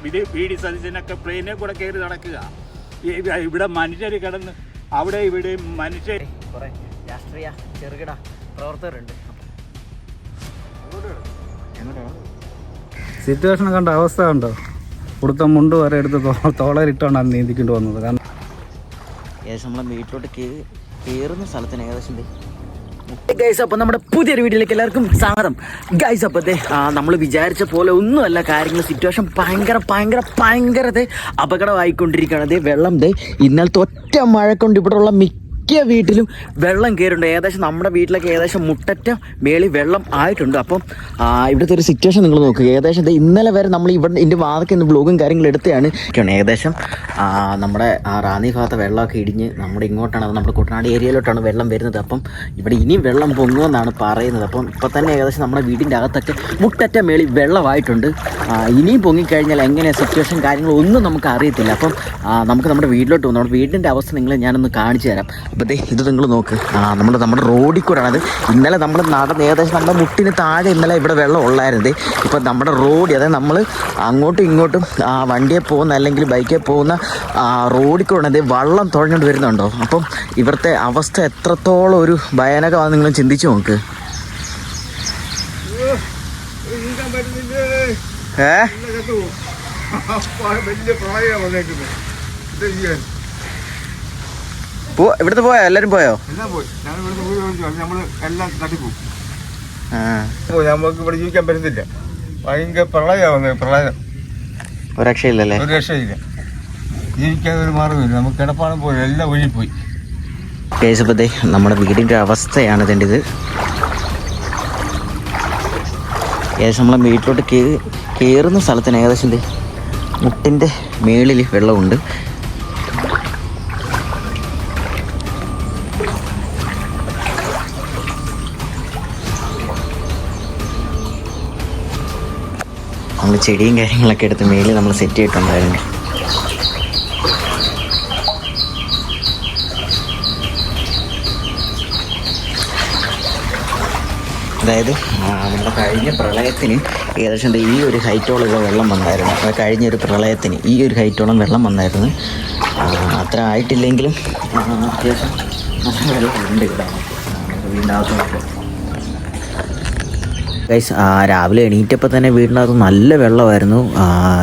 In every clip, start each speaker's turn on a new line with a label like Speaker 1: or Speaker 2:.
Speaker 1: PD സതീശനൊക്കെ പ്ലെയിനെ കൂടെ കയറി നടക്കുക. ഇവിടെ മനുഷ്യർ കിടന്ന് അവിടെ ഇവിടെ മനുഷ്യർ
Speaker 2: കുറെ രാഷ്ട്രീയ ചെറുകിട പ്രവർത്തകരുണ്ട്.
Speaker 3: സിറ്റുവേഷൻ കണ്ട അവസ്ഥ കണ്ടോ? കൊടുത്ത മുണ്ട് വരെ എടുത്ത് തോളയിലിട്ടാണ് നീന്തിക്കൊണ്ട് വന്നത്. കാരണം
Speaker 2: ഏകദേശം നമ്മളെ വീട്ടിലോട്ട് കയറുന്ന സ്ഥലത്തിന് ഏകദേശം ഗൈസ്. അപ്പം നമ്മുടെ പുതിയൊരു വീഡിയോയിലേക്ക് എല്ലാവർക്കും സ്വാഗതം ഗൈസ്. അപ്പോഴത്തെ നമ്മൾ വിചാരിച്ച പോലെ ഒന്നുമല്ല കാര്യങ്ങൾ. സിറ്റുവേഷൻ ഭയങ്കര അപകടമായിക്കൊണ്ടിരിക്കുകയാണ്. വെള്ളം ഇന്നലത്തെ ഒറ്റ മഴ കൊണ്ട് ഇവിടെയുള്ള മിക്ക വീട്ടിലും വെള്ളം കയറുണ്ട്. ഏകദേശം നമ്മുടെ വീട്ടിലൊക്കെ ഏകദേശം മുട്ടറ്റ മേളി വെള്ളം ആയിട്ടുണ്ട്. അപ്പം ഇവിടുത്തെ ഒരു സിറ്റുവേഷൻ നിങ്ങൾ നോക്കുക. ഏകദേശം ഇന്നലെ വരെ നമ്മൾ ഇവിടെ ഇതിൻ്റെ വാതൊക്കെ ഇന്ന് ബ്ലോഗും കാര്യങ്ങളും എടുത്തതാണ്. ഏകദേശം നമ്മുടെ റാന്നി ഭാഗത്തെ വെള്ളമൊക്കെ ഇടിഞ്ഞ് നമ്മുടെ ഇങ്ങോട്ടാണ്, അത് നമ്മുടെ കുട്ടനാട് ഏരിയയിലോട്ടാണ് വെള്ളം വരുന്നത്. അപ്പം ഇവിടെ ഇനിയും വെള്ളം പൊങ്ങുമെന്നാണ് പറയുന്നത്. അപ്പം ഇപ്പം തന്നെ ഏകദേശം നമ്മുടെ വീടിൻ്റെ അകത്തൊക്കെ മുട്ടറ്റ മേളി വെള്ളമായിട്ടുണ്ട്. ഇനിയും പൊങ്ങിക്കഴിഞ്ഞാൽ എങ്ങനെയാണ് സിറ്റുവേഷൻ കാര്യങ്ങളൊന്നും നമുക്ക് അറിയത്തില്ല. അപ്പം നമുക്ക് നമ്മുടെ വീട്ടിലോട്ട് പോകും. നമ്മുടെ വീടിൻ്റെ അവസ്ഥ ഞാനൊന്ന് കാണിച്ചു തരാം. അപ്പോൾ ഇത് നിങ്ങൾ നോക്ക്, നമ്മുടെ റോഡിൽ കൂടെയാണ്. അത് ഇന്നലെ നമ്മൾ നടന്ന് ഏകദേശം നമ്മുടെ മുട്ടിന് താഴെ ഇന്നലെ ഇവിടെ വെള്ളം ഉള്ളായിരുന്നത്. ഇപ്പം നമ്മുടെ റോഡ്, അതായത് നമ്മൾ അങ്ങോട്ടും ഇങ്ങോട്ടും വണ്ടിയെ പോകുന്ന അല്ലെങ്കിൽ ബൈക്കിൽ പോകുന്ന റോഡിൽ കൂടെ വള്ളം തുഴഞ്ഞുകൊണ്ട് വരുന്നുണ്ടോ? അപ്പം ഇവിടുത്തെ അവസ്ഥ എത്രത്തോളം ഒരു ഭയാനകമാണെന്ന് നിങ്ങൾ ചിന്തിച്ച് നോക്ക്. ഇവിടുത്തെ പോയോ? എല്ലാരും പോയോ?
Speaker 4: നമുക്ക് ഇവിടെ ജീവിക്കാൻ പറ്റത്തില്ല. ഭയങ്കര പ്രളയം.
Speaker 2: ഒരു രക്ഷയില്ലല്ലേ?
Speaker 4: ഒരു രക്ഷയില്ല. ജീവിക്കാൻ ഒരു മാർഗമില്ല. നമുക്ക് കിടപ്പാടം പോയി എല്ലാം ഒഴിപ്പോയി.
Speaker 2: കേസപ്പത്തെ നമ്മുടെ വീടിൻ്റെ അവസ്ഥയാണ് ഇതിൻ്റെ. ഏകദേശം നമ്മളെ വീട്ടിലോട്ട് കയറുന്ന സ്ഥലത്തിന് ഏകദേശം മുട്ടിൻ്റെ മേളിൽ വെള്ളമുണ്ട്. നമ്മൾ ചെടിയും കാര്യങ്ങളൊക്കെ എടുത്ത് മേളിൽ നമ്മൾ സെറ്റ് ചെയ്തിട്ടുണ്ടായിരുന്നു. അതായത് നമ്മുടെ കഴിഞ്ഞ പ്രളയത്തിന് ഏകദേശം ഈ ഒരു ഹൈറ്റോളം വെള്ളം വന്നായിരുന്നു. അത് കഴിഞ്ഞൊരു പ്രളയത്തിന് ഈ ഒരു ഹൈറ്റോളം വെള്ളം വന്നായിരുന്നു. അത്ര ആയിട്ടില്ലെങ്കിലും അത്യാവശ്യം നല്ല വെള്ളമുണ്ട് ഇവിടെ വീടിനകത്ത്. ഗൈസ്, രാവിലെ എണീറ്റപ്പോൾ തന്നെ വീടിനകത്ത് നല്ല വെള്ളമായിരുന്നു.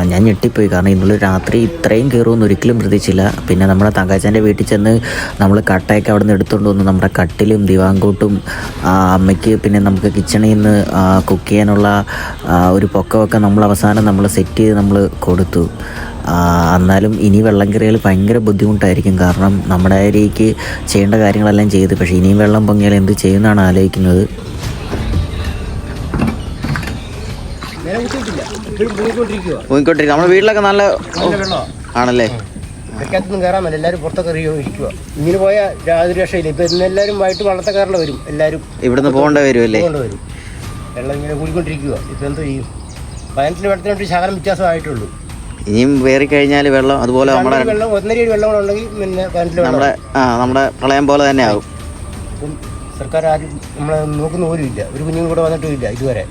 Speaker 2: ഞാൻ ഞെട്ടിപ്പോയി. കാരണം ഇന്നലെ രാത്രി ഇത്രയും കയറുമെന്ന് ഒരിക്കലും പ്രതീക്ഷിച്ചില്ല. പിന്നെ നമ്മുടെ തങ്കാച്ചാൻ്റെ വീട്ടിൽ ചെന്ന് നമ്മൾ കട്ടയൊക്കെ അവിടെ നിന്ന് എടുത്തുകൊണ്ട് വന്നു. നമ്മുടെ കട്ടിലും ദിവാങ്കോട്ടും അമ്മയ്ക്ക് പിന്നെ നമുക്ക് കിച്ചണിൽ നിന്ന് കുക്ക് ചെയ്യാനുള്ള ഒരു പൊക്കമൊക്കെ നമ്മൾ അവസാനം നമ്മൾ സെറ്റ് ചെയ്ത് നമ്മൾ കൊടുത്തു. എന്നാലും ഇനി വെള്ളം കയറിയാൽ ഭയങ്കര ബുദ്ധിമുട്ടായിരിക്കും. കാരണം നമ്മുടെ ഏരിയയ്ക്ക് ചെയ്യേണ്ട കാര്യങ്ങളെല്ലാം ചെയ്ത്, പക്ഷേ ഇനിയും വെള്ളം പൊങ്ങിയാൽ എന്ത് ചെയ്യുമെന്നാണ് ആലോചിക്കുന്നത്. പോയിക്കൊണ്ടിരിക്കുക. നമ്മുടെ വീട്ടിലൊക്കെ നല്ല ആണല്ലേ?
Speaker 5: വെക്കാത്തൊന്നും കയറാൻ പറ്റില്ല. എല്ലാവരും പുറത്തൊക്കെ ഇരിക്കുക. ഇങ്ങനെ പോയാൽ യാതൊരു രക്ഷയില്ല. ഇപ്പം ഇന്ന് എല്ലാവരും വൈകിട്ട് വള്ളത്തെ കയറേണ്ട വരും. എല്ലാവരും
Speaker 2: ഇവിടുന്ന് പോകേണ്ട വരും അല്ലേ?
Speaker 5: വരും. വെള്ളം ഇങ്ങനെ കൂടിക്കൊണ്ടിരിക്കുക. ഇപ്പം എന്തോ ചെയ്യും? പതിനെട്ടിന് വെള്ളത്തിനോട്ട് ശകലം വ്യത്യാസമായിട്ടുള്ളൂ.
Speaker 2: ഇനിയും വേറി കഴിഞ്ഞാൽ വെള്ളം അതുപോലെ നമ്മുടെ
Speaker 5: വെള്ളം 1.5 അടി വെള്ളം കൂടെ ഉണ്ടെങ്കിൽ പിന്നെ 15
Speaker 2: നമ്മുടെ പ്രളയം പോലെ തന്നെ ആവും.
Speaker 5: സർക്കാർ ആരും നമ്മളെ നോക്കുന്ന പോലും ഇല്ല. ഒരു കുഞ്ഞുങ്ങൾ കൂടെ വന്നിട്ടും ഇല്ല ഇതുവരെ.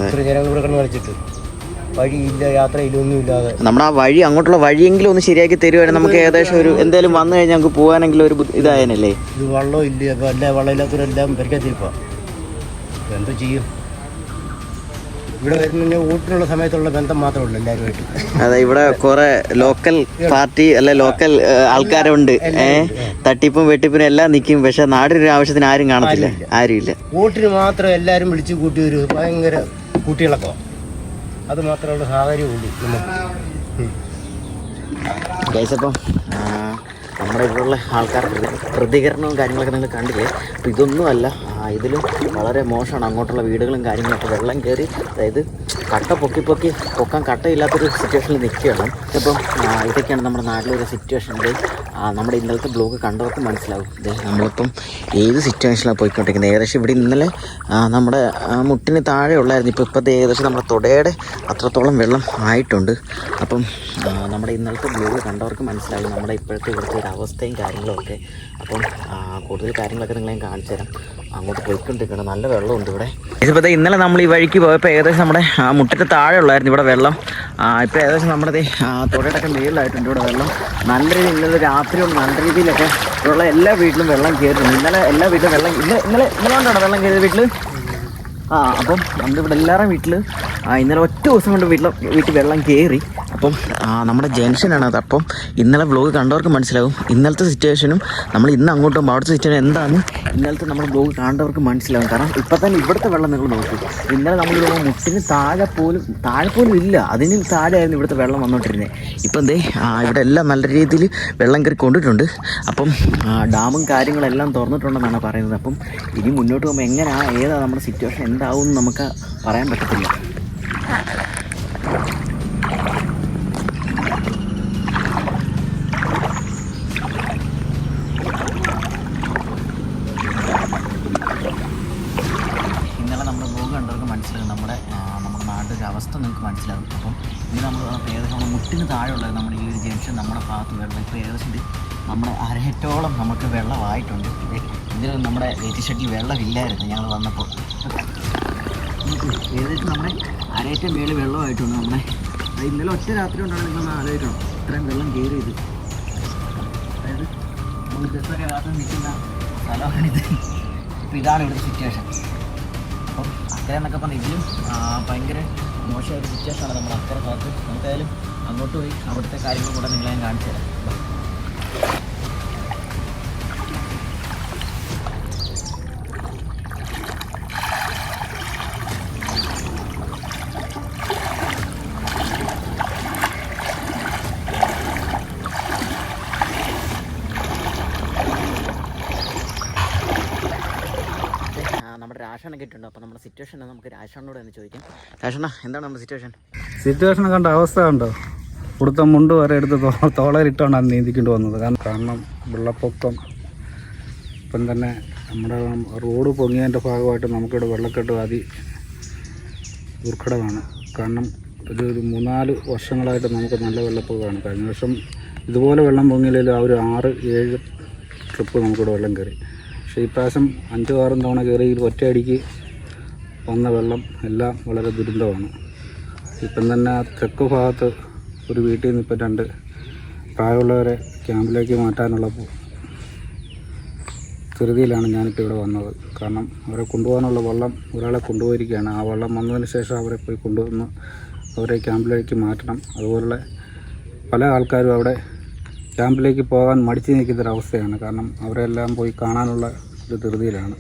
Speaker 5: ഇത്ര ജനങ്ങൾ കൂടെ കിടന്ന് കളിച്ചിട്ട് വഴിയില്ല, യാത്രയില്ല, ഒന്നുമില്ലാതെ.
Speaker 2: നമ്മുടെ ആ വഴി, അങ്ങോട്ടുള്ള വഴിയെങ്കിലും ഒന്ന് ശരിയാക്കി തരുവാണെങ്കിൽ നമുക്ക് ഏകദേശം ഒരു എന്തെങ്കിലും വന്നു കഴിഞ്ഞാൽ നമുക്ക് പോകാനെങ്കിലും ഒരു ഇതായനല്ലേ.
Speaker 5: ഇത് വെള്ളം ഇല്ല. അപ്പോൾ എല്ലാ വെള്ളമില്ലാത്തവരെല്ലാം പരിക്കത്തിരിപ്പാ. എന്തോ ചെയ്യും? ഇവിടെ വരുന്ന വോട്ടിനുള്ള സമയത്തുള്ള ബന്ധം മാത്രമേ ഉള്ളൂ എല്ലാവരുമായിട്ട്.
Speaker 2: അതെ, ഇവിടെ കുറെ ലോക്കൽ പാർട്ടി അല്ലെ ലോക്കൽ ആൾക്കാരുണ്ട്. തട്ടിപ്പും വെട്ടിപ്പും എല്ലാം നിൽക്കും. പക്ഷെ നാടിനൊരു ആവശ്യത്തിന് ആരും കാണത്തില്ല, ആരുമില്ല.
Speaker 5: വോട്ടിന് മാത്രം എല്ലാവരും വിളിച്ചു കൂട്ടി ഒരു ഭയങ്കര കൂട്ടികളൊക്കെ. അത് മാത്രമുള്ള സാഹചര്യമുള്ളൂ നമുക്ക്.
Speaker 2: ഗൈസപ്പം നമ്മുടെ ഇവിടെയുള്ള ആൾക്കാരുടെ പ്രതികരണവും കാര്യങ്ങളൊക്കെ നിങ്ങൾ കണ്ടില്ലേ? അപ്പോൾ ഇതൊന്നുമല്ല, ഇതിലും വളരെ മോശമാണ്. അങ്ങോട്ടുള്ള വീടുകളും കാര്യങ്ങളൊക്കെ വെള്ളം കയറി, അതായത് കട്ട പൊക്കാൻ കട്ടയില്ലാത്തൊരു സിറ്റുവേഷനിൽ നിൽക്കുകയാണ്. ഇപ്പം ഇതൊക്കെയാണ് നമ്മുടെ നാട്ടിലൊരു സിറ്റുവേഷൻ. നമ്മുടെ ഇന്നലത്തെ ബ്ലോഗ് കണ്ടവർക്ക് മനസ്സിലാവും. നമ്മളിപ്പം ഏത് സിറ്റുവേഷനിലാണ് പോയിക്കൊണ്ടിരിക്കുന്നത്. ഏകദേശം ഇവിടെ ഇന്നലെ നമ്മുടെ മുട്ടിന് താഴെ ഉള്ളായിരുന്നു. ഇപ്പോഴത്തെ ഏകദേശം നമ്മുടെ തുടയുടെ അത്രത്തോളം വെള്ളം ആയിട്ടുണ്ട്. അപ്പം നമ്മുടെ ഇന്നലത്തെ ബ്ലോഗ് കണ്ടവർക്ക് മനസ്സിലാവും നമ്മുടെ ഇപ്പോഴത്തെ ഇവിടുത്തെ ഒരു അവസ്ഥയും കാര്യങ്ങളും ഒക്കെ. അപ്പം കൂടുതൽ കാര്യങ്ങളൊക്കെ നിങ്ങളെ ഞാൻ കാണിച്ചു തരാം. അങ്ങോട്ട് പോയിക്കൊണ്ടിരിക്കണം. നല്ല വെള്ളമുണ്ട് ഇവിടെ. ഇതിപ്പോൾ ഇന്നലെ നമ്മൾ ഈ വഴിക്ക് പോയപ്പോൾ ഏകദേശം നമ്മുടെ മുറ്റത്ത് താഴെ ഉള്ളായിരുന്നു ഇവിടെ വെള്ളം. ഇപ്പോൾ ഏകദേശം നമ്മുടെ തൊടയിട്ടൊക്കെ മേളിലായിട്ടുണ്ട് ഇവിടെ വെള്ളം. നല്ല രീതിയിൽ ഇന്നലെ രാത്രിയോട് നല്ല രീതിയിലൊക്കെ ഉള്ള എല്ലാ വീട്ടിലും വെള്ളം കയറുന്നു. ഇന്നലെ എല്ലാ വീട്ടിലും വെള്ളം ഇന്നലെ കൊണ്ടാണ് വെള്ളം കയറിയത് വീട്ടിൽ. അപ്പം നമ്മുടെ ഇവിടെ എല്ലാവരും വീട്ടിൽ ഇന്നലെ ഒറ്റ ദിവസം കൊണ്ട് വീട്ടിൽ വെള്ളം കയറി. അപ്പം നമ്മുടെ ജംഗ്ഷനാണ് അത്. അപ്പം ഇന്നലെ വ്ലോഗ് കണ്ടവർക്ക് മനസ്സിലാവും ഇന്നലത്തെ സിറ്റുവേഷനും നമ്മൾ ഇന്ന് അങ്ങോട്ട് പോകുമ്പോൾ അവിടുത്തെ സിറ്റുവേഷൻ എന്താണെന്ന് ഇന്നലത്തെ നമ്മുടെ വ്ലോഗ് കാണേണ്ടവർക്ക് മനസ്സിലാവും. കാരണം ഇപ്പം തന്നെ ഇവിടുത്തെ വെള്ളം നിങ്ങൾ നോക്കും. ഇന്നലെ നമ്മൾ മുട്ടിന് താഴെ പോലും ഇല്ല, അതിന് താഴെയായിരുന്നു ഇവിടുത്തെ വെള്ളം വന്നുകൊണ്ടിരുന്നത്. ഇപ്പം എന്തേ ഇവിടെ എല്ലാം നല്ല രീതിയിൽ വെള്ളം കയറി കൊണ്ടിട്ടുണ്ട്. അപ്പം ഡാമും കാര്യങ്ങളെല്ലാം തുറന്നിട്ടുണ്ടെന്നാണ് പറയുന്നത്. അപ്പം ഇനി മുന്നോട്ട് പോകുമ്പോൾ എങ്ങനെയാണ് ഏതാണ് നമ്മുടെ സിറ്റുവേഷൻ എന്താവും എന്ന് നമുക്ക് പറയാൻ പറ്റത്തില്ല. ഇന്നലെ നമ്മുടെ ബ്ലോഗ് കണ്ടവർക്ക് മനസ്സിലാകും നമ്മുടെ നാട്ടിലെ അവസ്ഥ നിങ്ങൾക്ക് മനസ്സിലാകും. അപ്പം ഇന്ന് നമ്മൾ ഏകദേശം നമ്മുടെ മുട്ടിന് താഴെയുള്ളത് നമ്മുടെ ഈ ഒരു ജംഗ്ഷൻ നമ്മുടെ ഭാഗത്ത് വെള്ളം ഇപ്പോൾ ഏകദേശം നമ്മുടെ അരയറ്റോളം നമുക്ക് വെള്ളമായിട്ടുണ്ട്. ഇതിൽ നമ്മുടെ വെയിറ്റ് ഷെഡിൽ വെള്ളമില്ലായിരുന്നു ഞങ്ങൾ വന്നപ്പോൾ. ഏകദേശം നമ്മുടെ അരയറ്റം മേളിൽ വെള്ളമായിട്ടുണ്ട്. നമ്മുടെ ഇന്നലെ ഒറ്റ രാത്രി കൊണ്ടാണ് നിങ്ങളൊന്ന് ആലോചിക്കണം ഇത്രയും വെള്ളം കയറിയത്. അതായത് നമ്മൾ ബസ്സൊക്കെ രാത്രി നിൽക്കുന്ന സ്ഥലമാണിത്. ഇപ്പോൾ ഇതാണ് ഇവിടുത്തെ സിറ്റുവേഷൻ. അപ്പം അക്കരെന്നൊക്കെ പറഞ്ഞാൽ ഇതിലും ഭയങ്കര മോശമായൊരു സിറ്റുവേഷനാണ് നമ്മൾ അക്കരെ ഭാഗത്ത്. നമുക്കായാലും അങ്ങോട്ട് പോയി അവിടുത്തെ കാര്യങ്ങൾ കൂടെ നിങ്ങളെ ഞാൻ കാണിച്ചു തരാം. നമ്മുടെ രാഷണൊക്കെ ഇട്ടുണ്ട്. അപ്പോൾ നമ്മുടെ സിറ്റുവേഷൻ നമുക്ക് രാഷണോട് തന്നെ ചോദിക്കാം. രാഷണ, എന്താണ് നമ്മുടെ
Speaker 3: സിറ്റുവേഷൻ കണ്ട അവസ്ഥ കണ്ടോ? ഇവിടുത്തെ മുണ്ട് വരെ എടുത്ത് തോളയിലിട്ടാണ് നീന്തിക്കൊണ്ട് വന്നത്. കാരണം വെള്ളപ്പൊക്കം ഇപ്പം തന്നെ നമ്മുടെ റോഡ് പൊങ്ങിയതിൻ്റെ ഭാഗമായിട്ട് നമുക്കിവിടെ വെള്ളക്കെട്ട് ദുർഘടമാണ്. കാരണം ഒരു 3-4 വർഷങ്ങളായിട്ട് നമുക്ക് നല്ല വെള്ളപ്പൊക്കമാണ്. കഴിഞ്ഞ വർഷം ഇതുപോലെ വെള്ളം പൊങ്ങിയില്ലെങ്കിൽ ആ ഒരു 6-7 ട്രിപ്പ് നമുക്കിവിടെ വെള്ളം കയറി. പക്ഷേ ഈ പ്രാവശ്യം 5-6 തവണ കയറി ഒറ്റയടിക്ക് വന്ന വെള്ളം എല്ലാം വളരെ ദുരന്തമാണ്. ഇപ്പം തന്നെ തെക്ക് ഭാഗത്ത് ഒരു വീട്ടിൽ നിന്ന് ഇപ്പം 2 പ്രായമുള്ളവരെ ക്യാമ്പിലേക്ക് മാറ്റാനുള്ള ധൃതിയിലാണ് ഞാനിപ്പോൾ ഇവിടെ വന്നത്. കാരണം അവരെ കൊണ്ടുപോകാനുള്ള വെള്ളം ഒരാളെ കൊണ്ടുപോയിരിക്കുകയാണ്. ആ വെള്ളം വന്നതിന് ശേഷം അവരെ പോയി കൊണ്ടുവന്ന് അവരെ ക്യാമ്പിലേക്ക് മാറ്റണം. അതുപോലുള്ള പല ആൾക്കാരും അവിടെ ക്യാമ്പിലേക്ക് പോകാൻ മടിച്ചു നിൽക്കുന്നൊരവസ്ഥയാണ്. കാരണം അവരെല്ലാം പോയി കാണാനുള്ള ഒരു ധൃതിയിലാണ്.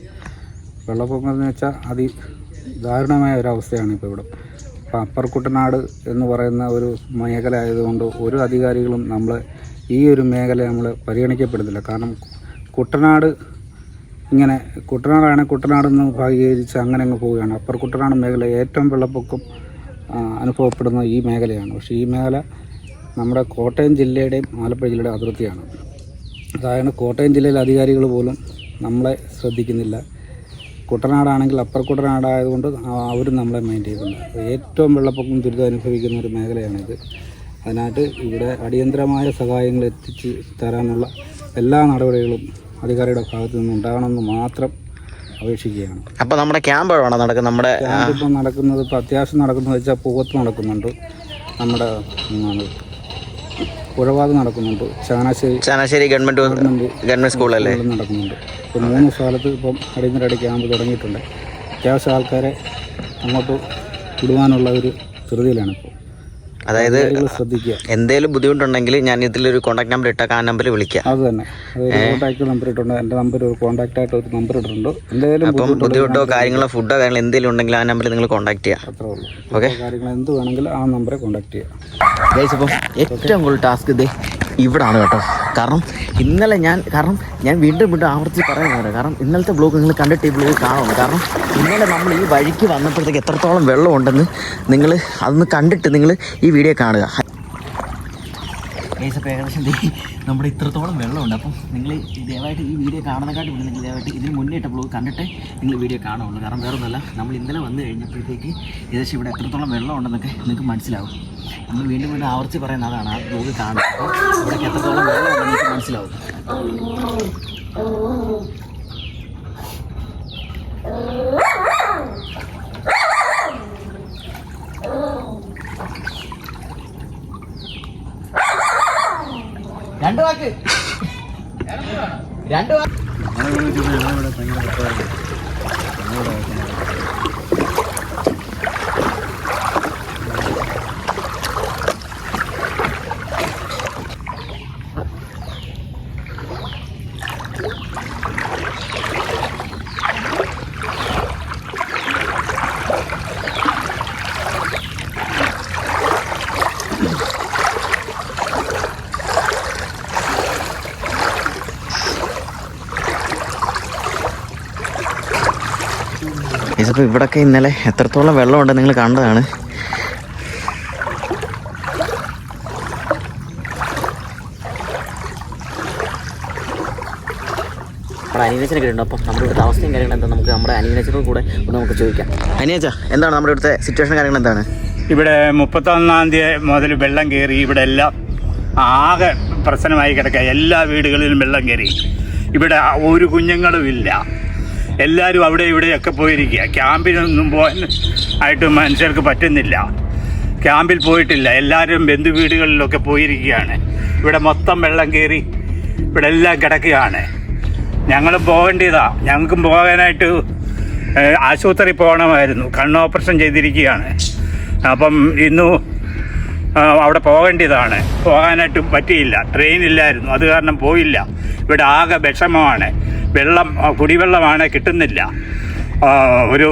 Speaker 3: വെള്ളപ്പൊക്കം എന്ന് വെച്ചാൽ അതിദാരുണമായ ഒരവസ്ഥയാണ് ഇപ്പോൾ ഇവിടെ. അപ്പോൾ അപ്പർ കുട്ടനാട് എന്ന് പറയുന്ന ഒരു മേഖല ആയതുകൊണ്ട് ഒരു അധികാരികളും ഈ ഒരു മേഖല നമ്മൾ പരിഗണിക്കപ്പെടുന്നില്ല. കാരണം കുട്ടനാടെന്ന് ഭാഗീകരിച്ച് അങ്ങനെ അങ്ങ് പോവുകയാണ്. അപ്പർ കുട്ടനാട് മേഖല ഏറ്റവും വെള്ളപ്പൊക്കം അനുഭവപ്പെടുന്ന ഈ മേഖലയാണ്. പക്ഷേ ഈ മേഖല നമ്മുടെ കോട്ടയം ജില്ലയുടെയും ആലപ്പുഴ ജില്ലയുടെ അതിർത്തിയാണ്. അതായത് കോട്ടയം ജില്ലയിലെ അധികാരികൾ പോലും നമ്മളെ ശ്രദ്ധിക്കുന്നില്ല. കുട്ടനാടാണെങ്കിൽ അപ്പർ കുട്ടനാടായതുകൊണ്ട് അവരും നമ്മളെ മൈൻഡ് ചെയ്യുന്നില്ല. ഏറ്റവും വെള്ളപ്പൊക്കം ദുരിതം അനുഭവിക്കുന്ന ഒരു മേഖലയാണിത്. അതിനായിട്ട് ഇവിടെ അടിയന്തരമായ സഹായങ്ങൾ എത്തിച്ച് തരാനുള്ള എല്ലാ നടപടികളും അധികാരിയുടെ ഭാഗത്ത് നിന്ന് ഉണ്ടാകണമെന്ന് മാത്രം അപേക്ഷിക്കുകയാണ്.
Speaker 2: അപ്പോൾ നമ്മുടെ ക്യാമ്പ് എവിടെയാണ് നടക്കുന്നത്? നമ്മുടെ
Speaker 3: ക്യാമ്പ് ഇപ്പം നടക്കുന്നത് ഇപ്പോൾ അത്യാവശ്യം നടക്കുന്നത് വെച്ചാൽ പൂവത്ത് നടക്കുന്നുണ്ട്, നമ്മുടെ പുഴവാത് നടക്കുന്നുണ്ട്,
Speaker 2: ചങ്ങനാശ്ശേരി ഗവൺമെൻറ് സ്കൂളല്ലേ
Speaker 3: നടക്കുന്നുണ്ട്. ഇപ്പോൾ 3 സ്ഥലത്ത് ഇപ്പം അടിയന്തരമായിട്ട് ക്യാമ്പ് തുടങ്ങിയിട്ടുണ്ട്. അത്യാവശ്യം ആൾക്കാരെ അങ്ങോട്ട് വിടുവാനുള്ള ഒരു ധൃതിയിലാണ് ഇപ്പോൾ.
Speaker 2: അതായത്
Speaker 3: ശ്രദ്ധിക്കുക,
Speaker 2: എന്തെങ്കിലും ബുദ്ധിമുട്ടുണ്ടെങ്കിൽ ഞാൻ ഇതിലൊരു കോൺടാക്ട് നമ്പർ ഇട്ടേക്കാം, ആ നമ്പറിൽ വിളിക്കാം.
Speaker 3: അത് തന്നെ, കോൺടാക്ട് നമ്പർ ഇട്ടുണ്ട്. എൻ്റെ നമ്പർ ഒരു കോൺടാക്ട് ആയിട്ട് ഒരു നമ്പർ ഇട്ടിട്ടുണ്ട്. എന്തെങ്കിലും
Speaker 2: അപ്പം ബുദ്ധിമുട്ടോ കാര്യങ്ങളോ ഫുഡോ കാര്യങ്ങളോ എന്തെങ്കിലും ഉണ്ടെങ്കിൽ ആ നമ്പറിൽ നിങ്ങൾ കോൺടാക്ട് ചെയ്യാം.
Speaker 3: അത്രേ ഉള്ളൂ.
Speaker 2: ഓക്കെ,
Speaker 3: കാര്യങ്ങൾ എന്ത് വേണമെങ്കിലും ആ നമ്പറെ കോൺടാക്ട് ചെയ്യാം.
Speaker 2: ഗൈസ്, അപ്പം ഏറ്റവും കൂടുതൽ ടാസ്ക് ഇവിടാണ് കേട്ടോ. കാരണം ഇന്നലെ ഞാൻ വീണ്ടും ആവർത്തിച്ച് പറയുന്നത്, കാരണം ഇന്നലത്തെ ബ്ലോഗ് നിങ്ങൾ കണ്ടിട്ട് ഈ ബ്ലോഗ് കാണുന്നു. കാരണം ഇന്നലെ നമ്മൾ ഈ വഴിക്ക് വന്നപ്പോഴത്തേക്ക് എത്രത്തോളം വെള്ളം ഉണ്ടെന്ന് നിങ്ങൾ അതൊന്ന് കണ്ടിട്ട് നിങ്ങൾ ഈ വീഡിയോ കാണുക. ഗൈസ്, അപ്പോൾ ഏകദേശം നമ്മുടെ ഇത്രത്തോളം വെള്ളമുണ്ട്. അപ്പം നിങ്ങൾ ദയവായിട്ട് ഈ വീഡിയോ കാണുന്നതിനെക്കാട്ടി മുന്നേ നിങ്ങൾ ദയവായിട്ട് ഇതിന് മുന്നേ ഇട്ട ബ്ലോഗ് കണ്ടിട്ട് നിങ്ങൾ വീഡിയോ കാണുള്ളൂ. കാരണം വേറെ ഒന്നുമല്ല, നമ്മൾ ഇന്നലെ വന്നു കഴിഞ്ഞപ്പോഴത്തേക്ക് ഏകദേശം ഇവിടെ എത്രത്തോളം വെള്ളം ഉണ്ടെന്നൊക്കെ നിങ്ങൾക്ക് മനസ്സിലാവും. നമ്മൾ വീണ്ടും ആവർത്തിച്ച് പറയുന്ന അതാണ്, ആ ബ്ലോഗ് കാണുക. അപ്പോൾ ഇവിടേക്ക് എത്രത്തോളം വെള്ളം ഉണ്ടെന്ന് നിങ്ങൾക്ക് മനസ്സിലാവും. രണ്ട് വാക്ക് ഇതിപ്പോൾ ഇവിടൊക്കെ ഇന്നലെ എത്രത്തോളം വെള്ളമുണ്ട് നിങ്ങൾ കണ്ടതാണ്. നമ്മുടെ അനിയനച്ചനൊക്കെ ഉണ്ട്. അപ്പം നമ്മുടെ ഇവിടുത്തെ അവസ്ഥയും കാര്യങ്ങളും എന്താ നമുക്ക് നമ്മുടെ അനിയനച്ചനോട് കൂടെ ഒന്ന് നമുക്ക് ചോദിക്കാം. അനിയച്ച, എന്താണ് നമ്മുടെ ഇവിടുത്തെ സിറ്റുവേഷൻ കാര്യങ്ങൾ എന്താണ്?
Speaker 1: ഇവിടെ 31-ാം തീയതി മുതൽ വെള്ളം കയറി. ഇവിടെ എല്ലാം ആകെ പ്രശ്നമായി കിടക്കുക. എല്ലാ വീടുകളിലും വെള്ളം കയറി. ഇവിടെ ഒരു കുഞ്ഞുങ്ങളും ഇല്ല. എല്ലാവരും അവിടെ ഇവിടെയൊക്കെ പോയിരിക്കുക. ക്യാമ്പിനൊന്നും പോകാൻ ആയിട്ട് മനുഷ്യർക്ക് പറ്റുന്നില്ല. ക്യാമ്പിൽ പോയിട്ടില്ല. എല്ലാവരും ബന്ധു വീടുകളിലൊക്കെ പോയിരിക്കുകയാണ്. ഇവിടെ മൊത്തം വെള്ളം കയറി ഇവിടെ എല്ലാം കിടക്കുകയാണ്. ഞങ്ങളും പോകേണ്ടതാണ്. ഞങ്ങൾക്കും പോകാനായിട്ട് ആശുപത്രി പോകണമായിരുന്നു. കണ്ണ് ഓപ്പറേഷൻ ചെയ്തിരിക്കുകയാണ്. അപ്പം ഇന്നും അവിടെ പോകേണ്ടതാണ്. പോകാനായിട്ട് പറ്റിയില്ല. ട്രെയിനില്ലായിരുന്നു. അത് കാരണം പോയില്ല. ഇവിടെ ആകെ വിഷമമാണ്. വെള്ളം, കുടിവെള്ളമാണ് കിട്ടുന്നില്ല. ഒരു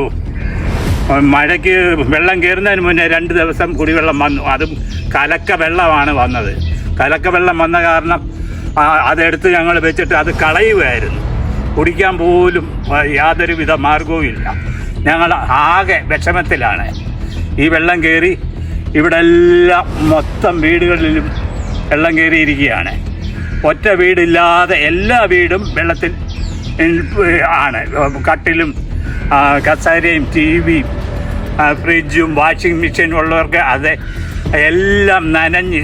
Speaker 1: മഴയ്ക്ക് വെള്ളം കയറുന്നതിന് മുന്നേ 2 ദിവസം കുടിവെള്ളം വന്നു. അതും കലക്ക വെള്ളമാണ് വന്നത്. കലക്ക വെള്ളം വന്ന കാരണം അതെടുത്ത് ഞങ്ങൾ വെച്ചിട്ട് അത് കളയുകയായിരുന്നു. കുടിക്കാൻ പോലും യാതൊരുവിധ മാർഗവും ഇല്ല. ഞങ്ങൾ ആകെ വിഷമത്തിലാണ്. ഈ വെള്ളം കയറി ഇവിടെ എല്ലാം മൊത്തം വീടുകളിലും വെള്ളം കയറിയിരിക്കുകയാണ്. ഒറ്റ വീടില്ലാതെ എല്ലാ വീടും വെള്ളത്തിൽ ആണ്. കട്ടിലും കസേരയും ടിവിയും ഫ്രിഡ്ജും വാഷിംഗ് മെഷീനും ഉള്ളവർക്ക് അത് എല്ലാം നനഞ്ഞ്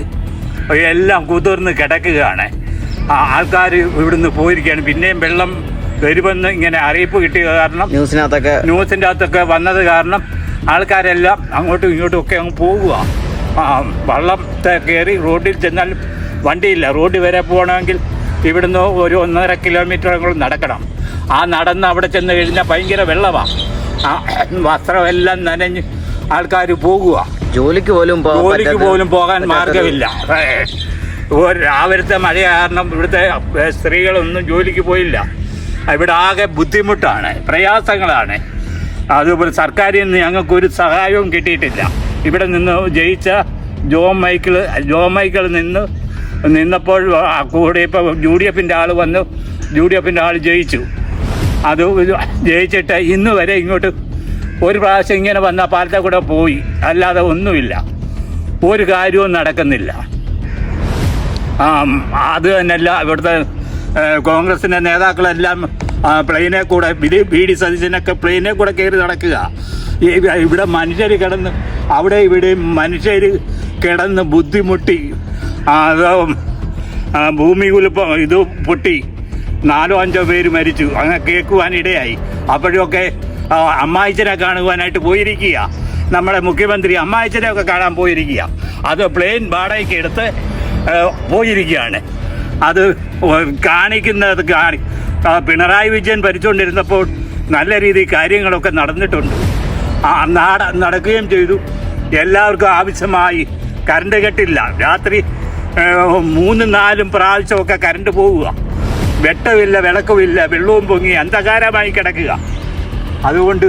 Speaker 1: എല്ലാം കുതിർന്ന് കിടക്കുകയാണ്. ആൾക്കാർ ഇവിടുന്ന് പോയിരിക്കുകയാണ്. പിന്നെയും വെള്ളം വരുമെന്ന് ഇങ്ങനെ അറിയിപ്പ് കിട്ടിയ കാരണം ന്യൂസിൻ്റെ അകത്തൊക്കെ വന്നത് കാരണം ആൾക്കാരെല്ലാം അങ്ങോട്ടും ഇങ്ങോട്ടും ഒക്കെ അങ്ങ് പോകുക. വള്ളത്തെ കയറി റോഡിൽ ചെന്നാൽ വണ്ടിയില്ല. റോഡിൽ വരെ പോകണമെങ്കിൽ ഇവിടുന്ന് ഒരു 1.5 കിലോമീറ്റർ നടക്കണം. നടന്ന് അവിടെ ചെന്ന് കഴിഞ്ഞാൽ ഭയങ്കര വെള്ളമാണ്. വസ്ത്രമെല്ലാം നനഞ്ഞ് ആൾക്കാർ പോകുക. ജോലിക്ക് പോലും പോകാൻ മാർഗമില്ല. രാവിലത്തെ മഴ കാരണം ഇവിടുത്തെ സ്ത്രീകളൊന്നും ജോലിക്ക് പോയില്ല. ഇവിടെ ആകെ ബുദ്ധിമുട്ടാണ്, പ്രയാസങ്ങളാണ്. അതുപോലെ സർക്കാരിൽ നിന്ന് ഞങ്ങൾക്കൊരു സഹായവും കിട്ടിയിട്ടില്ല. ഇവിടെ നിന്ന് ജയിച്ച ജോൺ മൈക്കിൾ നിന്നപ്പോൾ കൂടെ ഇപ്പോൾ UDFൻ്റെ ആൾ വന്നു. UDFൻ്റെ ആൾ ജയിച്ചു. അത് ജയിച്ചിട്ട് ഇന്ന് വരെ ഇങ്ങോട്ട് ഒരു പ്രാവശ്യം ഇങ്ങനെ വന്ന പാലത്തെ കൂടെ പോയി, അല്ലാതെ ഒന്നുമില്ല. ഒരു കാര്യവും നടക്കുന്നില്ല. അത് തന്നെയല്ല, ഇവിടുത്തെ കോൺഗ്രസിൻ്റെ നേതാക്കളെല്ലാം പ്ലെയിനെ കൂടെ BD സതീശനൊക്കെ പ്ലെയിനെ കൂടെ കയറി നടക്കുക. ഇവിടെ മനുഷ്യർ കിടന്ന് അവിടെ ഇവിടെയും മനുഷ്യർ കിടന്ന് ബുദ്ധിമുട്ടി. ഭൂമി കുലുപ്പം ഇത് പൊട്ടി 4-5 പേര് മരിച്ചു. അങ്ങനെ കേൾക്കുവാനിടയായി. അപ്പോഴൊക്കെ അമ്മായിച്ചനെ കാണുവാനായിട്ട് പോയിരിക്കുക. നമ്മുടെ മുഖ്യമന്ത്രി അമ്മായിച്ചനെയൊക്കെ കാണാൻ പോയിരിക്കുക. അത് പ്ലെയിൻ വാടകയ്ക്ക് എടുത്ത് പോയിരിക്കുകയാണ്. അത് കാണിക്കുന്നത് പിണറായി വിജയൻ ഭരിച്ചുകൊണ്ടിരുന്നപ്പോൾ നല്ല രീതിയിൽ കാര്യങ്ങളൊക്കെ നടന്നിട്ടുണ്ട്. നടക്കുകയും ചെയ്തു. എല്ലാവർക്കും ആവശ്യമായി കറണ്ട് കെട്ടില്ല. രാത്രി 3-4 പ്രാവശ്യമൊക്കെ കറണ്ട് പോവുക. വെട്ടമില്ല, വിളക്കുമില്ല, വെള്ളവും പൊങ്ങി അന്ധകാരമായി കിടക്കുക. അതുകൊണ്ട്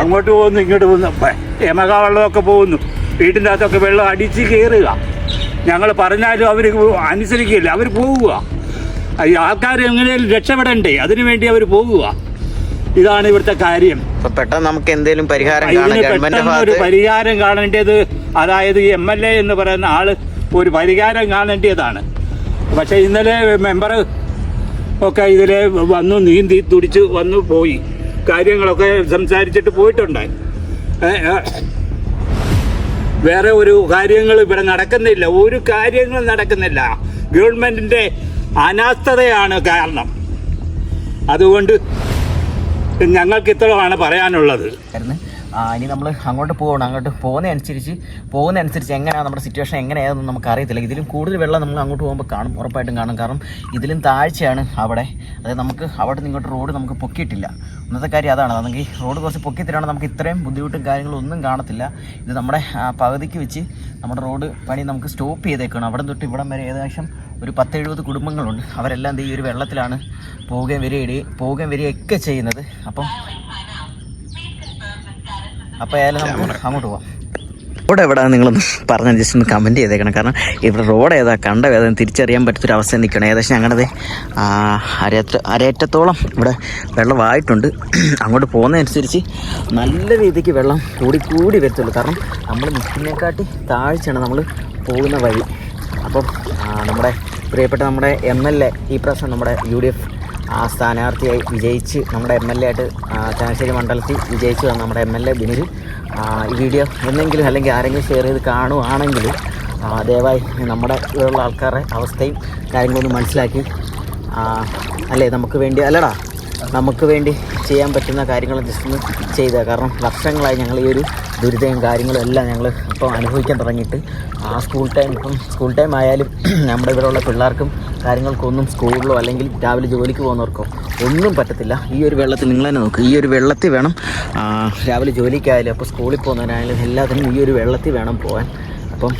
Speaker 1: അങ്ങോട്ട് പോകുന്നു, ഇങ്ങോട്ട് പോകുന്നു, എമക വെള്ളമൊക്കെ പോകുന്നു. വീട്ടിൻ്റെ അകത്തൊക്കെ വെള്ളം അടിച്ച് കയറുക. ഞങ്ങൾ പറഞ്ഞാലും അവർ അനുസരിക്കില്ല. അവർ പോവുക. ഈ ആൾക്കാർ എങ്ങനെയും രക്ഷപ്പെടണ്ടേ, അതിനു വേണ്ടി അവർ പോവുക. ഇതാണ് ഇവിടുത്തെ കാര്യം.
Speaker 2: പെട്ടെന്ന് നമുക്ക് എന്തെങ്കിലും
Speaker 1: ഒരു പരിഹാരം കാണേണ്ടത്, അതായത് MLA എന്ന് പറയുന്ന ആള് ഒരു പരിഹാരം കാണേണ്ടതാണ്. പക്ഷെ ഇന്നലെ മെമ്പർ ഒക്കെ ഇതിൽ വന്നു, നീന്തി തുടിച്ച് വന്നു പോയി. കാര്യങ്ങളൊക്കെ സംസാരിച്ചിട്ട് പോയിട്ടുണ്ടായി. വേറെ ഒരു കാര്യങ്ങൾ ഇവിടെ നടക്കുന്നില്ല. ഒരു കാര്യങ്ങളും നടക്കുന്നില്ല. ഗവൺമെൻറ്റിൻ്റെ അനാസ്ഥതയാണ് കാരണം. അതുകൊണ്ട് ഞങ്ങൾക്ക് ഇത്രയാണ് പറയാനുള്ളത്.
Speaker 2: ഇനി നമ്മൾ അങ്ങോട്ട് പോകണം. അങ്ങോട്ട് പോകുന്നതനുസരിച്ച് എങ്ങനെയാണ് നമ്മുടെ സിറ്റുവേഷൻ എങ്ങനെയാണെന്ന് നമുക്ക് അറിയത്തില്ല. ഇതിലും കൂടുതൽ വെള്ളം നമ്മൾ അങ്ങോട്ട് പോകുമ്പോൾ കാണും, ഉറപ്പായിട്ടും കാണും. കാരണം ഇതിലും താഴ്ചയാണ് അവിടെ. അതായത് നമുക്ക് അവിടെ നിന്ന് ഇങ്ങോട്ട് റോഡ് നമുക്ക് പൊക്കിയിട്ടില്ല. ഒന്നത്തെ കാര്യം അതാണ്. അതെങ്കിൽ റോഡ് കുറച്ച് പൊക്കിത്തരാണെങ്കിൽ നമുക്ക് ഇത്രയും ബുദ്ധിമുട്ടും കാര്യങ്ങളും ഒന്നും കാണത്തില്ല. ഇത് നമ്മുടെ പകുതിക്ക് വെച്ച് നമ്മുടെ റോഡ് പണി നമുക്ക് സ്റ്റോപ്പ് ചെയ്തേക്കണം. അവിടെ തൊട്ട് ഇവിടം വരെ ഏകദേശം ഒരു 10-70 കുടുംബങ്ങളുണ്ട്. അവരെല്ലാം ഈ ഒരു വെള്ളത്തിലാണ് പോവുകയും വരികയൊക്കെ ചെയ്യുന്നത്. അപ്പോൾ ഏതായാലും നമുക്ക് അങ്ങോട്ട് പോവാം. റോഡ് എവിടെയാണ് നിങ്ങളൊന്ന് പറഞ്ഞാൽ ജസ്റ്റ് ഒന്ന് കമൻറ്റ് ചെയ്തേക്കണം. കാരണം ഇവിടെ റോഡ് ഏതാ കണ്ട ഏതാ തിരിച്ചറിയാൻ പറ്റത്തൊരു അവസ്ഥ നിൽക്കണം. ഏകദേശം ഞങ്ങളുടെ അരയറ്റത്തോളം ഇവിടെ വെള്ളമായിട്ടുണ്ട്. അങ്ങോട്ട് പോകുന്നതനുസരിച്ച് നല്ല രീതിക്ക് വെള്ളം കൂടി വരത്തുള്ളൂ. കാരണം നമ്മൾ നിൽക്കുന്നതിനെക്കാട്ടി താഴ്ചയാണ് നമ്മൾ പോകുന്ന വഴി. അപ്പം നമ്മുടെ പ്രിയപ്പെട്ട നമ്മുടെ MLA ഈ പ്രാവശ്യം നമ്മുടെ UDF സ്ഥാനാർത്ഥിയായി വിജയിച്ച് നമ്മുടെ MLA ആയിട്ട് ചങ്ങനാശ്ശേരി മണ്ഡലത്തിൽ വിജയിച്ചു വന്ന നമ്മുടെ MLA ബിനിൽ ഈ വീഡിയോ എന്തെങ്കിലും അല്ലെങ്കിൽ ആരെങ്കിലും ഷെയർ ചെയ്ത് കാണുവാണെങ്കിൽ ദയവായി നമ്മുടെ ഇവിടെയുള്ള ആൾക്കാരുടെ അവസ്ഥയും കാര്യങ്ങളൊന്നും മനസ്സിലാക്കി അല്ലേ നമുക്ക് വേണ്ടി ചെയ്യാൻ പറ്റുന്ന കാര്യങ്ങൾ ജസ്റ്റ് ഒന്ന് ചെയ്തത്. കാരണം വർഷങ്ങളായി ഞങ്ങൾ ഈ ഒരു ദുരിതവും കാര്യങ്ങളും എല്ലാം ഞങ്ങൾ ഇപ്പോൾ അനുഭവിക്കാൻ തുടങ്ങിയിട്ട് സ്കൂൾ ടൈം ആയാലും നമ്മുടെ ഇവിടെയുള്ള പിള്ളേർക്കും കാര്യങ്ങൾക്കൊന്നും സ്കൂളിലോ അല്ലെങ്കിൽ രാവിലെ ജോലിക്ക് പോകുന്നവർക്കോ ഒന്നും പറ്റത്തില്ല. ഈ ഒരു വെള്ളത്തിൽ നിങ്ങൾ തന്നെ നോക്കുക. ഈ ഒരു വെള്ളത്തിൽ വേണം രാവിലെ ജോലിക്കായാലും അപ്പോൾ സ്കൂളിൽ പോകുന്നതിനായാലും എല്ലാത്തിനും ഈ ഒരു വെള്ളത്തിൽ വേണം പോകാൻ. അപ്പം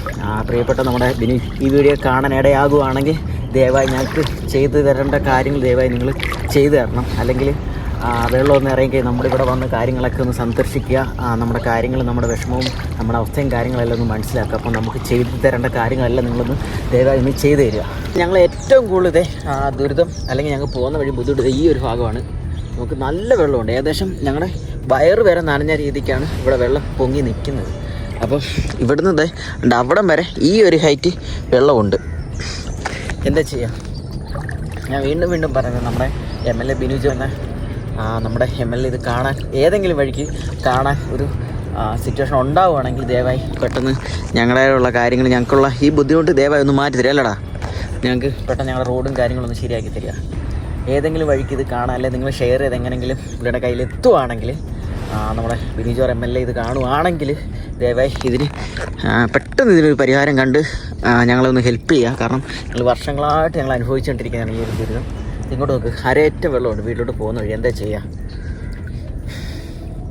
Speaker 2: പ്രിയപ്പെട്ട നമ്മുടെ ബിനി ഈ വീഡിയോ കാണാൻ ഇടയാകുകയാണെങ്കിൽ ദയവായി ഞങ്ങൾക്ക് ചെയ്തു തരേണ്ട കാര്യങ്ങൾ ദയവായി നിങ്ങൾ ചെയ്തു തരണം. അല്ലെങ്കിൽ വെള്ളം ഒന്ന് ഇറങ്ങി നമ്മുടെ ഇവിടെ വന്ന് കാര്യങ്ങളൊക്കെ ഒന്ന് സന്ദർശിക്കുക. നമ്മുടെ കാര്യങ്ങൾ നമ്മുടെ വിഷമവും നമ്മുടെ അവസ്ഥയും കാര്യങ്ങളെല്ലാം ഒന്ന് മനസ്സിലാക്കുക. അപ്പം നമുക്ക് ചെയ്തു തരേണ്ട കാര്യങ്ങളെല്ലാം നിങ്ങളൊന്ന് ദയവായി ഒന്ന് ചെയ്തു തരിക. ഞങ്ങൾ ഏറ്റവും കൂടുതൽ ദുരിതം അല്ലെങ്കിൽ ഞങ്ങൾ പോകുന്ന വഴി ബുദ്ധിമുട്ട് ഈ ഒരു ഭാഗമാണ്. നമുക്ക് നല്ല വെള്ളമുണ്ട്. ഏകദേശം ഞങ്ങളുടെ വയറ് വരെ നനഞ്ഞ രീതിക്കാണ് ഇവിടെ വെള്ളം പൊങ്ങി നിൽക്കുന്നത്. അപ്പം ഇവിടുന്ന് അവിടം വരെ ഈ ഒരു ഹൈറ്റ് വെള്ളമുണ്ട്. എന്താ ചെയ്യുക? ഞാൻ വീണ്ടും പറയുന്നത് നമ്മുടെ MLA ബിനുജ് എന്ന നമ്മുടെ MLA ഇത് കാണാൻ ഏതെങ്കിലും വഴിക്ക് കാണാൻ ഒരു സിറ്റുവേഷൻ ഉണ്ടാവുകയാണെങ്കിൽ ദയവായി പെട്ടെന്ന് ഞങ്ങളുടെയുള്ള കാര്യങ്ങൾ ഞങ്ങൾക്കുള്ള ഈ ബുദ്ധിമുട്ട് ദയവായി ഒന്ന് മാറ്റി തരിക. അല്ലടാ, ഞങ്ങൾക്ക് പെട്ടെന്ന് ഞങ്ങളുടെ റോഡും കാര്യങ്ങളൊന്ന് ശരിയാക്കി തരിക. ഏതെങ്കിലും വഴിക്ക് ഇത് കാണാൻ അല്ലെങ്കിൽ നിങ്ങൾ ഷെയർ ചെയ്ത് എങ്ങനെയെങ്കിലും ഇവരുടെ കയ്യിലെത്തുവാണെങ്കിൽ നമ്മുടെ ബിനിജോർ MLA ഇത് കാണുവാണെങ്കിൽ ദയവായി പെട്ടെന്ന് ഇതിനൊരു പരിഹാരം കണ്ട് ഞങ്ങളൊന്ന് ഹെൽപ്പ് ചെയ്യുക. കാരണം ഞങ്ങൾ വർഷങ്ങളായിട്ട് ഞങ്ങൾ അനുഭവിച്ചുകൊണ്ടിരിക്കുന്നതാണ് ഈ ഒരു ദുരിതം. ഇങ്ങോട്ട് നോക്ക്, അരയറ്റം വെള്ളമുണ്ട് വീട്ടിലോട്ട് പോകുന്ന വഴി. എന്താ ചെയ്യുക?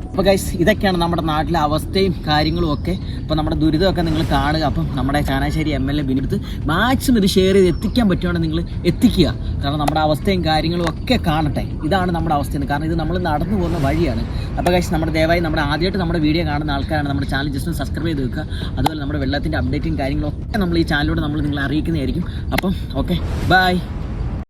Speaker 2: അപ്പോൾ ഗൈസ്, ഇതൊക്കെയാണ് നമ്മുടെ നാട്ടിലെ അവസ്ഥയും കാര്യങ്ങളും ഒക്കെ. അപ്പോൾ നമ്മുടെ ദുരിതമൊക്കെ നിങ്ങൾ കാണുക. അപ്പം നമ്മുടെ ചങ്ങനാശ്ശേരി MLA ബിനിടുത്ത് മാക്സിമം ഇത് ഷെയർ ചെയ്ത് എത്തിക്കാൻ പറ്റുവാണെങ്കിൽ നിങ്ങൾ എത്തിക്കുക. കാരണം നമ്മുടെ അവസ്ഥയും കാര്യങ്ങളും ഒക്കെ കാണട്ടെ. ഇതാണ് നമ്മുടെ അവസ്ഥ. കാരണം ഇത് നമ്മൾ നടന്നു പോകുന്ന വഴിയാണ്. അപ്പോൾ ഗൈസ്, നമ്മുടെ ദയവായി നമ്മുടെ ആദ്യമായിട്ട് നമ്മുടെ വീഡിയോ കാണുന്ന ആൾക്കാരാണ് നമ്മുടെ ചാനൽ ജസ്റ്റ് ഒന്ന് സബ്സ്ക്രൈബ് ചെയ്ത് വെക്കുക. അതുപോലെ നമ്മുടെ വെള്ളത്തിൻ്റെ അപ്ഡേറ്റും കാര്യങ്ങളൊക്കെ നമ്മൾ ഈ ചാനലിലൂടെ നമ്മൾ നിങ്ങളെ അറിയിക്കുന്നതായിരിക്കും. അപ്പം ഓക്കെ, ബൈ.